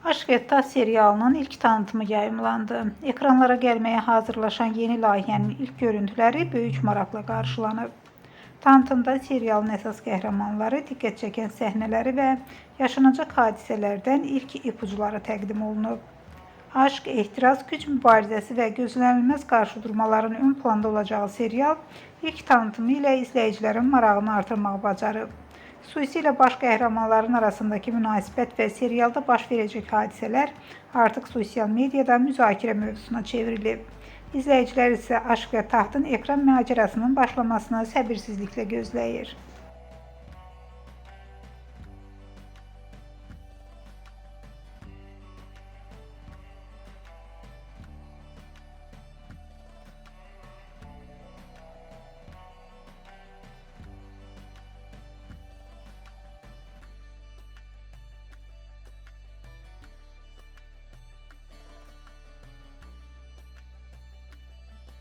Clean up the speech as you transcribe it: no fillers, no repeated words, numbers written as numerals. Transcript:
Aşk ve Taht serialının ilk tanıtımı yayımlandı. Ekranlara gelmeye hazırlaşan yeni layihənin ilk görüntüləri böyük maraqla qarşılanıb. Tanıtımda serialın əsas qəhrəmanları, diqqət çəkən səhnələri və yaşanacaq hadisələrdən ilk ipucuları təqdim olunub. Aşk, ehtiras, güc mübarizəsi və gözlənilməz qarşıdurmaların ön planda olacağı serial ilk tanıtımı ilə izləyicilərin marağını artırmağı bacarıb. Xüsusilə baş qəhrəmanların arasındakı münasibət və serialda baş verəcək hadisələr artıq sosial mediada müzakirə mövzusuna çevrilib. İzləyicilər isə Aşk və Tahtın ekran macərasının başlamasını səbirsizliklə gözləyir.